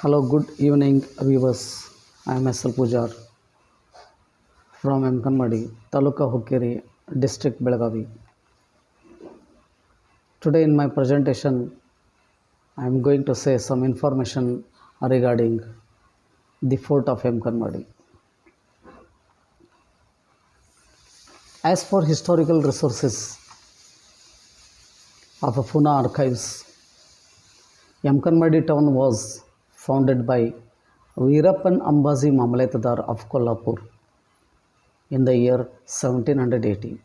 Hello, good evening, viewers. I am L.PUJAR from Yamakanamardi, Taluka Hukkeri, District Belagavi. Today, in my presentation, I am going to say some information regarding the fort of Yamakanamardi. As for historical resources of Pune archives, Yamakanamardi town was founded by Veerappan Ambaji Mamletadar of Kolhapur in the year 1780.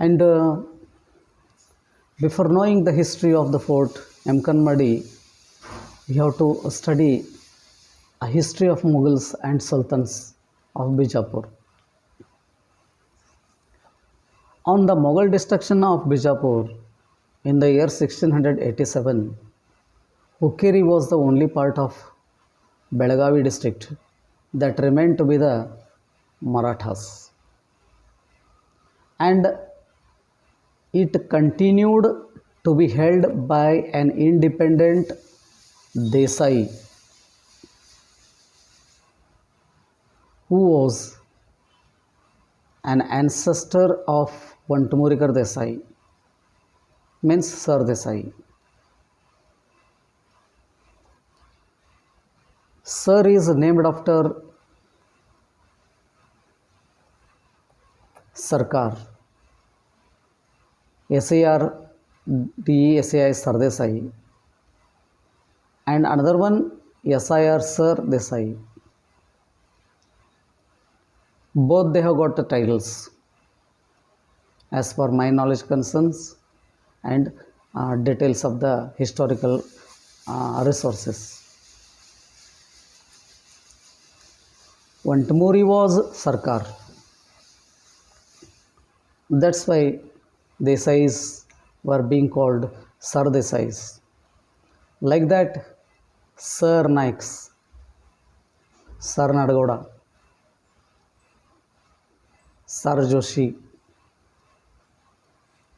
And before knowing the history of the fort Yamakanamardi, we have to study a history of Mughals and Sultans of Bijapur. On the Mughal destruction of Bijapur in the year 1687, Hukkeri was the only part of Belagavi district that remained to be the Marathas. And it continued to be held by an independent Desai who was an ancestor of Vantumurikar Desai, means Sir Desai. Sir is named after Sarkar. SAR, DESAI Sardesai, and another one SIR Sir Desai. Both they have got the titles as per my knowledge concerns and details of the historical resources. Vantumuri was Sarkar. That's why Desais were being called Sir Desais. Like that, Sir Naiks, Sir Nadgoda, Sir Joshi,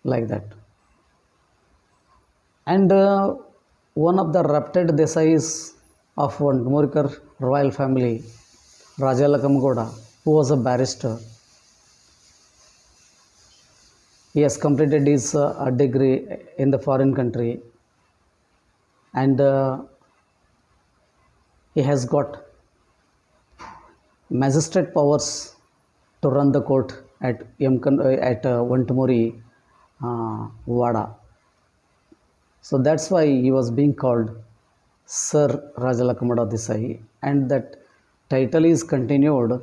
like that. And one of the rapted Desais of Vantumurikar royal family, Rajalakam, who was a barrister. He has completed his degree in the foreign country, and he has got magistrate powers to run the court at Vantumuri Vada. So that's why he was being called Sir Rajalakam Desai, and that title is continued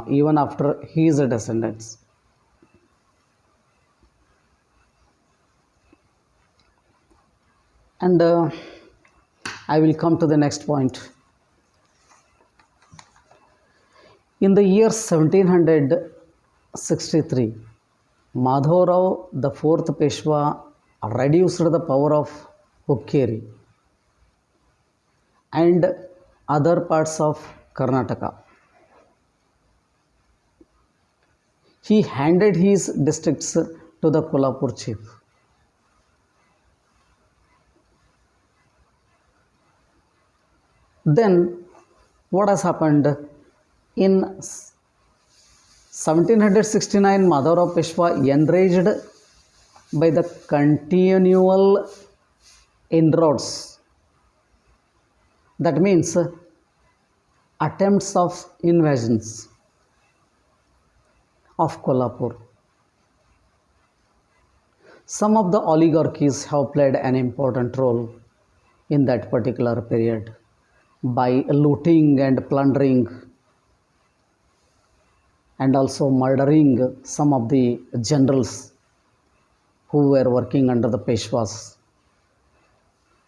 even after his descendants. And I will come to the next point. In the year 1763, Madhavrao, the fourth Peshwa, reduced the power of Hukkeri and other parts of Karnataka. He handed his districts to the Kolhapur chief. Then what has happened? In 1769, Madhavrao Peshwa, enraged by the continual inroads, that means attempts of invasions of Kolhapur. Some of the oligarchies have played an important role in that particular period by looting and plundering and also murdering some of the generals who were working under the Peshwas.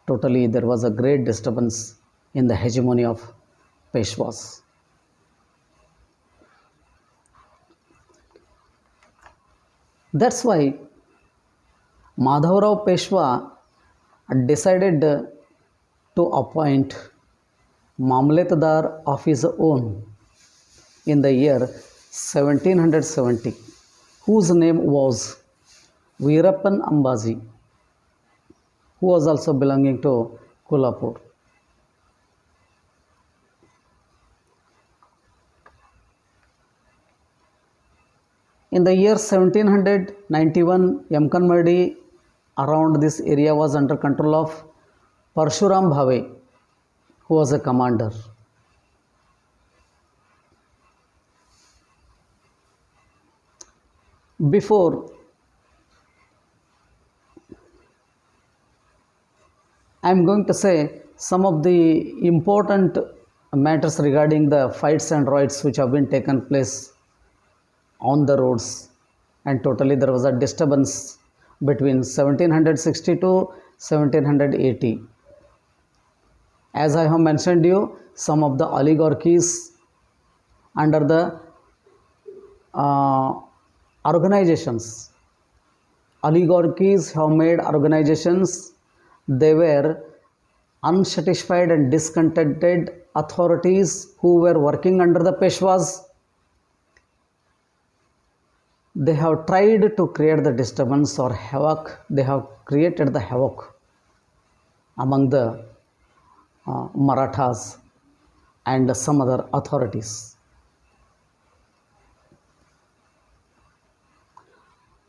Totally, there was a great disturbance in the hegemony of Peshwas. That's why Madhavrao Peshwa decided to appoint Mamletadar of his own in the year 1770, whose name was Veerappan Ambaji. who was also belonging to Kolhapur. In the year 1791, Yamakanamardi around this area was under control of Parshuram Bhave, who was a commander. Before I am going to say some of the important matters regarding the fights and riots which have been taken place on the roads, and totally there was a disturbance between 1760 to 1780. As I have mentioned you, some of the oligarchies under the uh, organizations. Oligarchies have made organizations. They were unsatisfied and discontented authorities who were working under the Peshwas. They have tried to create the disturbance or havoc. They have created the havoc among the Marathas and some other authorities.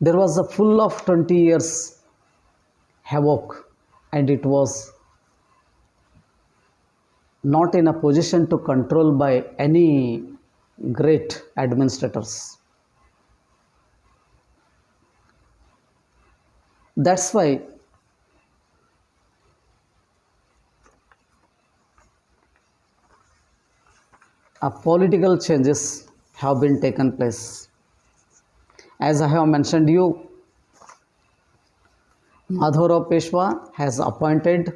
There was a full of 20 years havoc, and it was not in a position to control by any great administrators. That's why political changes have been taken place. As I have mentioned you, Madhavrao Peshwa has appointed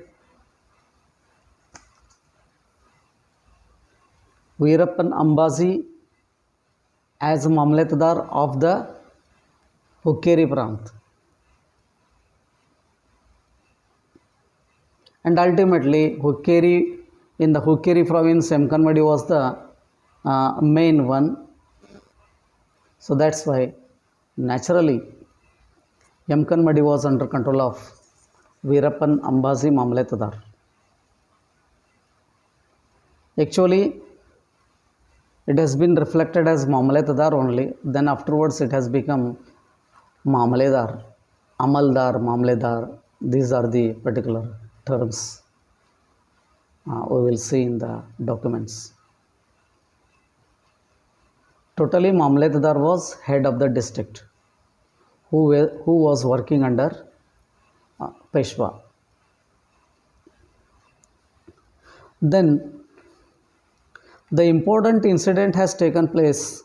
Veerappan Ambaji as Mamlatdar of the Hukkeri Prant. And ultimately, Hukkeri, in the Hukkeri province, Yamakanamardi was the main one. So that's why, naturally, Yamakanamardi was under control of Veerappan Ambaji Mamlatdar. Actually, it has been reflected as Mamlatdar only. Then afterwards, it has become Mamledar, Amaldar, Mamledar. These are the particular terms we will see in the documents. Totally, Mamletdar was head of the district who was working under Peshwa. Then the important incident has taken place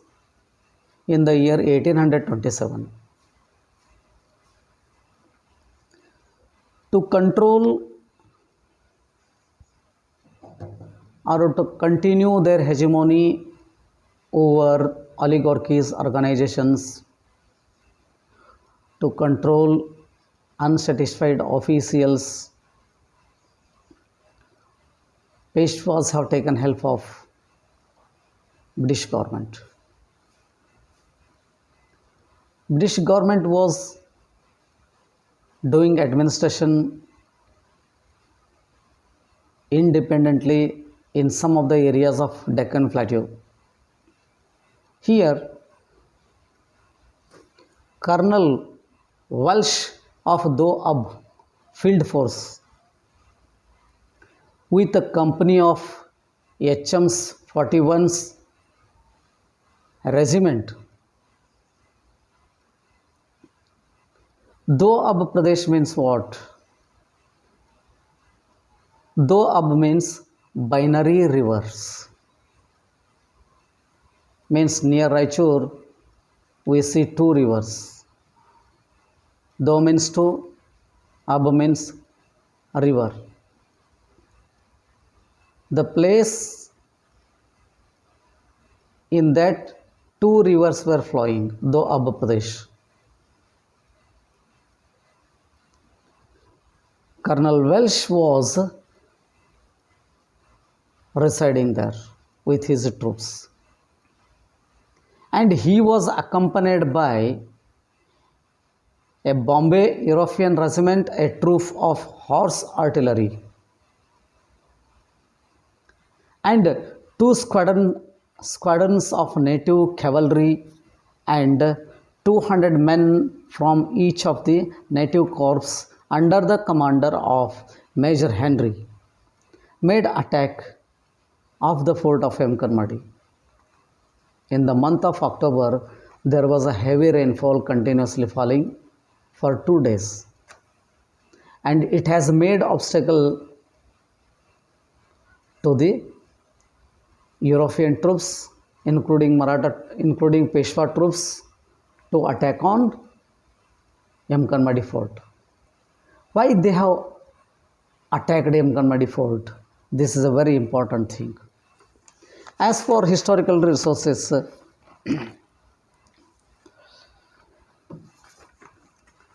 in the year 1827. To control or to continue their hegemony over oligarchies, organizations, to control unsatisfied officials, Peshwas have taken help of British government. British government was doing administration independently in some of the areas of Deccan Plateau. Here, Colonel Welsh of Doab Field Force with a company of HM's 41's regiment. Doab Pradesh means what? Doab means binary rivers. Means near Raichur we see two rivers. Do means two, Ab means river. The place in that two rivers were flowing, Doab Pradesh. Colonel Welsh was residing there with his troops, and he was accompanied by a Bombay European regiment, a troop of horse artillery, and squadrons of native cavalry and 200 men from each of the native corps under the commander of Major Henry made attack of the fort of Yamakanamardi. In the month of October, there was a heavy rainfall continuously falling for 2 days, and it has made obstacle to the European troops, including Peshwa troops, to attack on Yamakanamardi fort. Why they have attacked Yamakanamardi fort? This is a very important thing. As for historical resources,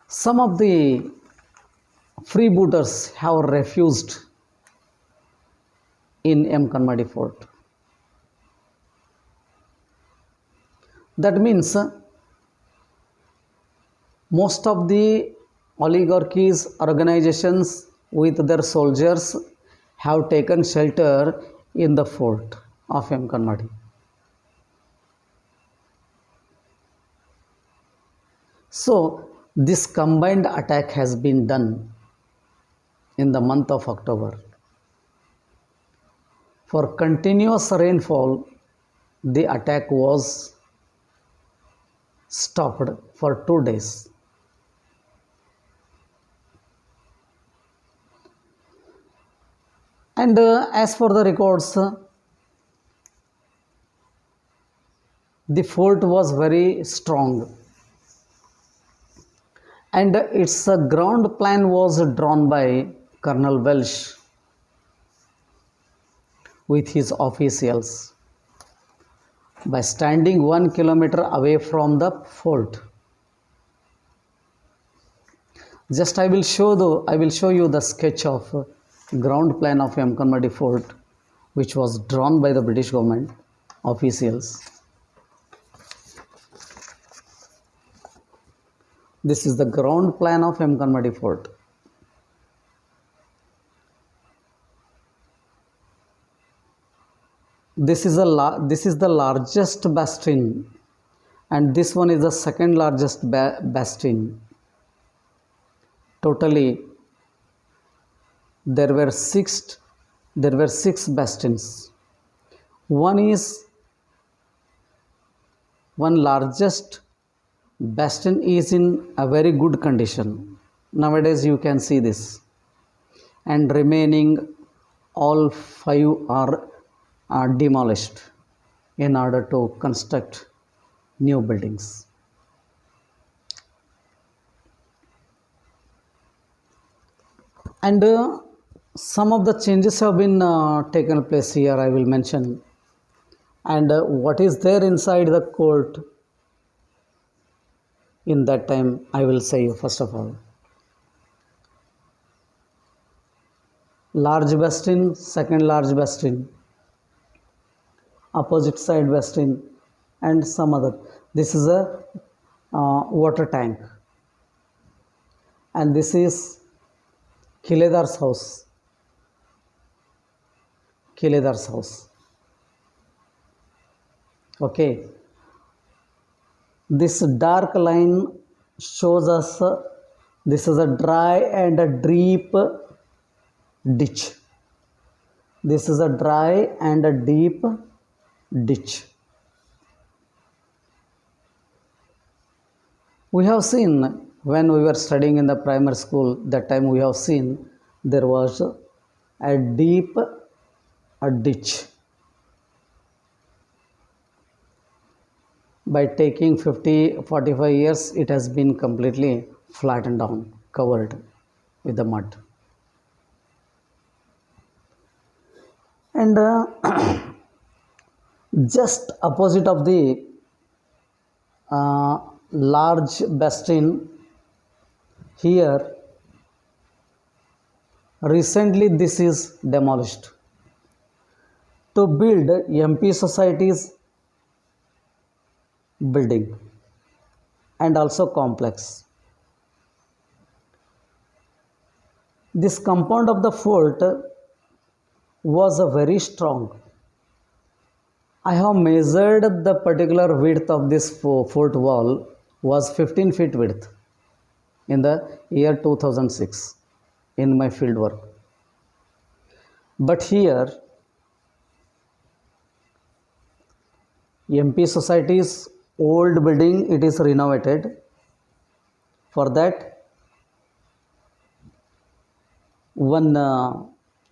some of the freebooters have refused in Yamakanamardi fort. That means most of the oligarchies, organizations with their soldiers have taken shelter in the fort of Yamakanamardi. So this combined attack has been done in the month of October. For continuous rainfall, the attack was stopped for 2 days. And as for the records, the fort was very strong, and its ground plan was drawn by Colonel Welsh with his officials by standing 1 kilometer away from the fort. Just I will show you the sketch of ground plan of Yamakanamardi fort, which was drawn by the British government officials. This is the ground plan of Yamakanamardi fort. This is the largest bastion, and this one is the second largest bastion. Totally, there were six bastions. One largest bastion is in a very good condition. Nowadays you can see this, and remaining all 5 are demolished in order to construct new buildings. And some of the changes have been taken place here, I will mention. And what is there inside the court in that time, I will say you first of all. Large bastion, second large bastion, opposite side bastion, and some other. This is a water tank, and this is Khiledar's house. Okay, this dark line shows us this is a dry and a deep ditch. This is a dry and a deep ditch. We have seen when we were studying in the primary school, that time we have seen there was a deep ditch. By taking 45 years, it has been completely flattened down, covered with the mud. And just opposite of the large bastion here, recently this is demolished to build MP Society's building and also complex. This compound of the fort was very strong. I have measured the particular width of this fort wall was 15 feet width in the year 2006 in my field work. But here MP Society's old building, it is renovated. For that, one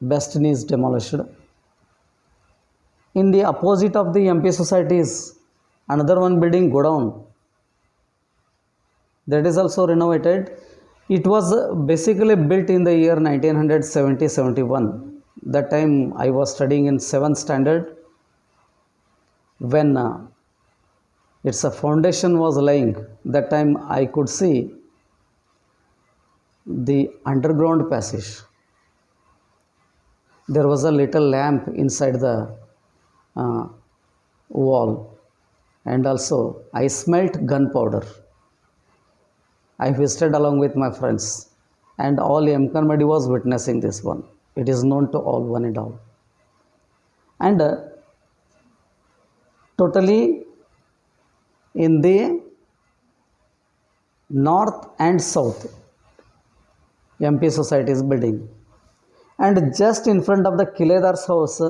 bastion is demolished. In the opposite of the MP Society is another one building godown, that is also renovated. It was basically built in the year 1970-71. That time I was studying in 7th standard when its a foundation was laying. That time I could see the underground passage. There was a little lamp inside the wall, and also I smelt gunpowder. I visited along with my friends, and all Yamakanamardi was witnessing this one. It is known to all, one and all. And totally in the north and south, MP Society is building. And just in front of the Kiledar's house,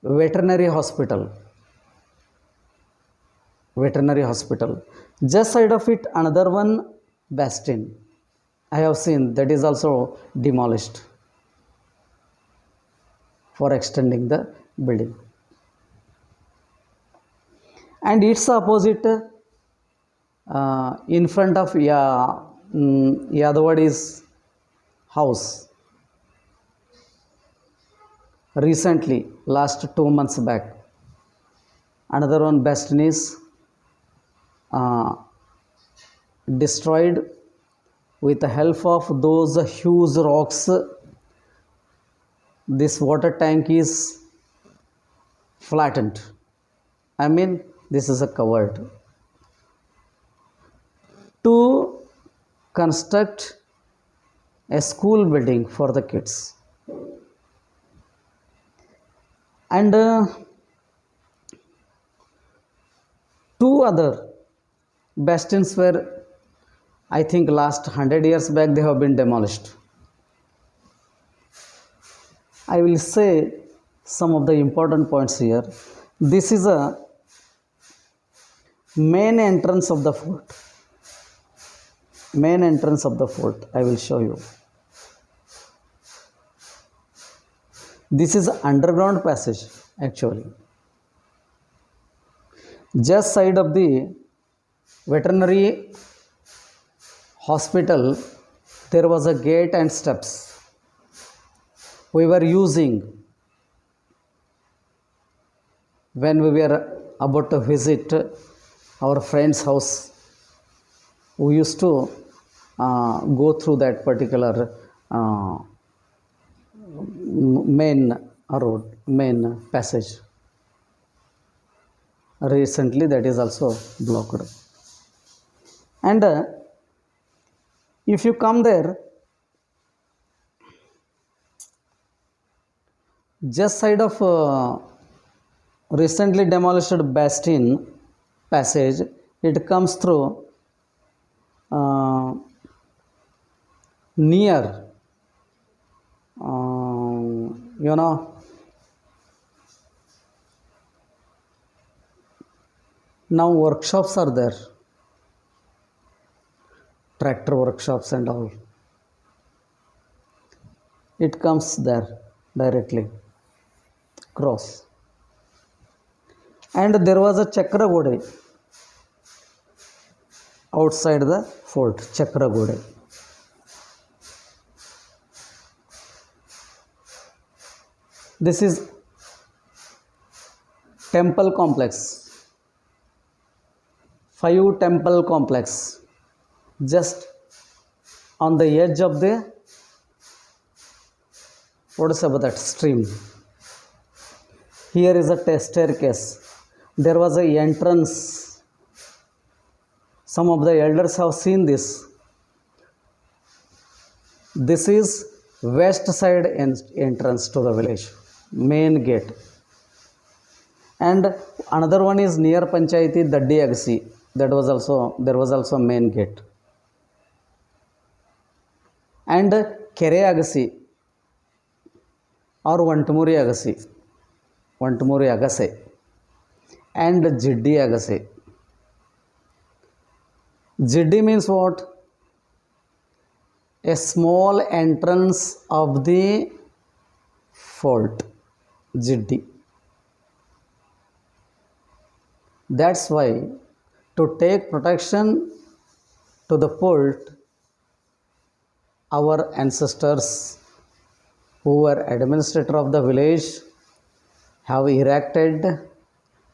veterinary hospital. Just side of it, another one bastion. I have seen that is also demolished for extending the building. And its opposite, in front of Yadavadi's house, recently, last 2 months back, another one bastion is destroyed with the help of those huge rocks. This water tank is flattened. I mean, this is a covered to construct a school building for the kids. And two other bastions were, I think, last 100 years back they have been demolished. I will say some of the important points here. This is a main entrance of the fort. Main entrance of the fort, I will show you. This is underground passage actually. Just side of the veterinary hospital, there was a gate and steps. We were using when we were about to visit our friend's house. We used to go through that particular main road, main passage. Recently, that is also blocked. And if you come there, just side of recently demolished bastion passage, it comes through near now workshops are there, tractor workshops and all. It comes there directly cross. And there was a chakra gode outside the fort, chakra gode. This is temple complex, 5 temple complex, just on the edge of the, what is about that stream. Here is a staircase. There was a entrance. Some of the elders have seen this. This is west side entrance to the village, main gate. And another one is near Panchayati Daddi Agasi. There was also main gate. And Kere Agasi or Vantumuri Agase, and Jiddi Agase. Jiddi means what? A small entrance of the fort. Jiddi. That's why to take protection to the fort, our ancestors who were administrator of the village have erected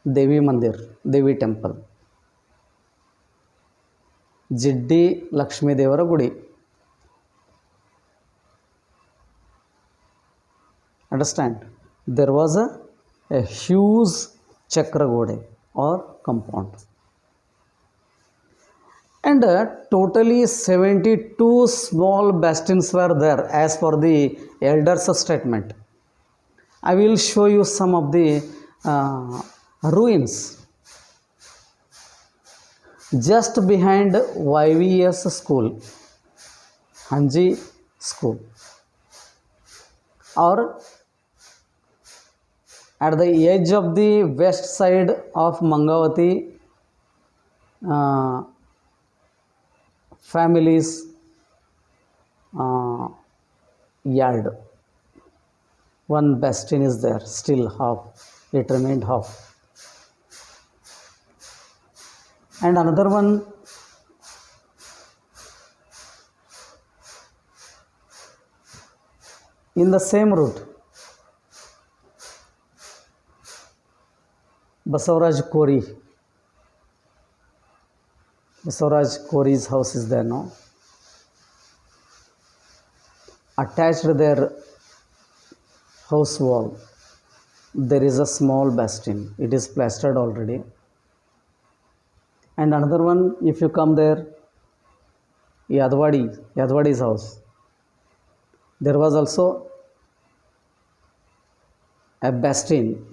Devi Mandir, Devi temple. Jiddi Lakshmi Devara Gudi. Understand? There was a huge chakra gode or compound. And totally 72 small bastions were there as per the elders' statement. I will show you some of the ruins. Just behind YVS school, Hanji school, or at the edge of the west side of Mangavati family's yard. One bastion is there, still half, it remained half. And another one in the same route, Basavaraj Kori's house is there now. Attached to their house wall, there is a small bastion. It is plastered already. And another one, if you come there, Yadwadi's house. There was also a bastion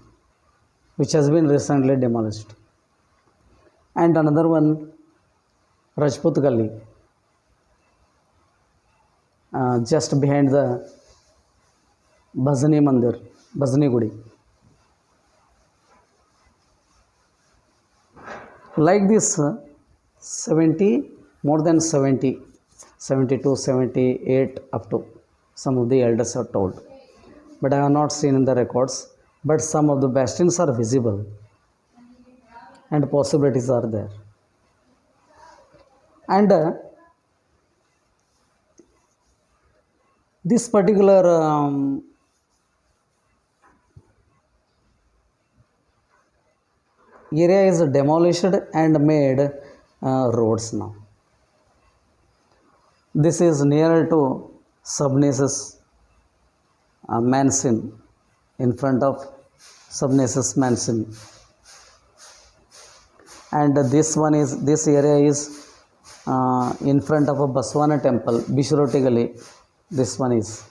which has been recently demolished. And another one, Rajput Gully, just behind the Bhajani Mandir, Bhajani Gudi. Like this, 70, more than 70, 72, 78 up to some of the elders are told. But I have not seen in the records. But some of the bastions are visible and possibilities are there. And this particular area is demolished and made roads now. This is near to Subnesis mansion, in front of Subnesis mansion. And this area is in front of a Baswana temple, Bishroti Gali. This one is.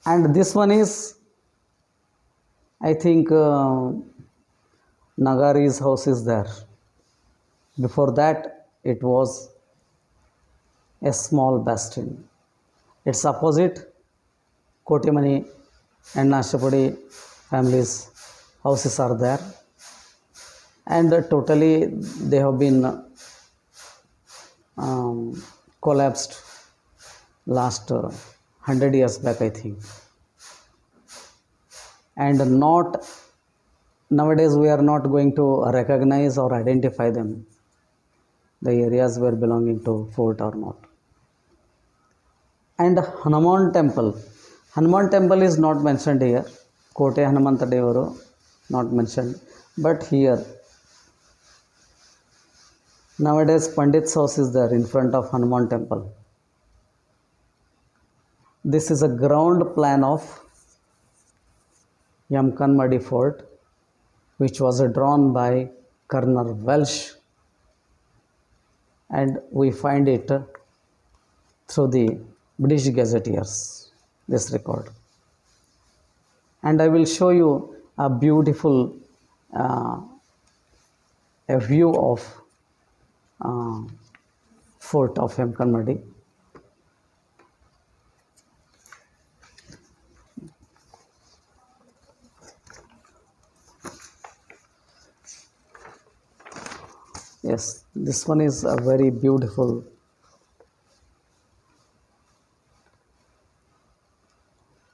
And this one is, I think, Nagari's house is there. Before that, it was a small bastion. Its opposite, Kotimani and Nashapudi families' houses are there. And totally they have been collapsed last 100 years back, I think. And nowadays we are not going to recognize or identify them, the areas were belonging to fort or not. And Hanuman temple is not mentioned here. Kote Hanumanta Devaru not mentioned, but here nowadays Pandit's house is there in front of Hanuman temple. This is a ground plan of Yamakanamardi fort, which was drawn by Colonel Welsh and we find it through the British gazetteers, this record. And I will show you a beautiful uh, a view of uh, fort of Yamakanamardi. Yes, this one is a very beautiful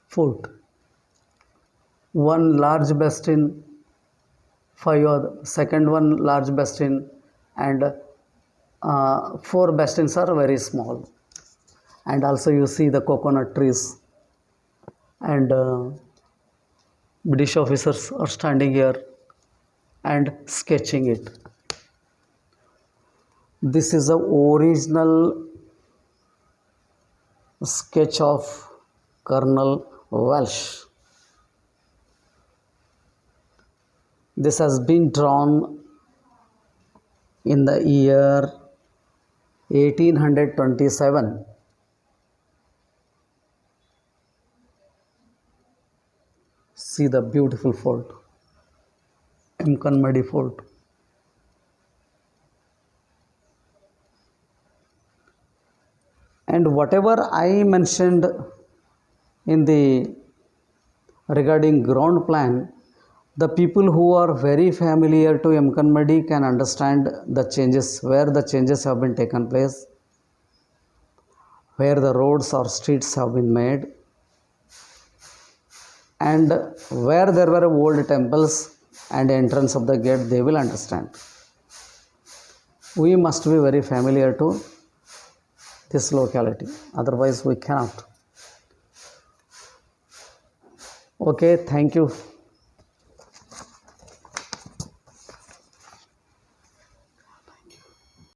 fort. One large bastion, five other, second one large bastion, and four bastions are very small. And also you see the coconut trees, and British officers are standing here and sketching it. This is the original sketch of Colonel Welsh. This has been drawn in the year 1827. See the beautiful fort, Yamakanamardi Fort. And whatever I mentioned in the regarding ground plan, the people who are very familiar to Yamakanamardi can understand the changes, where the changes have been taken place, where the roads or streets have been made, and where there were old temples and entrance of the gate, they will understand. We must be very familiar to this locality, otherwise we cannot. Okay, thank you.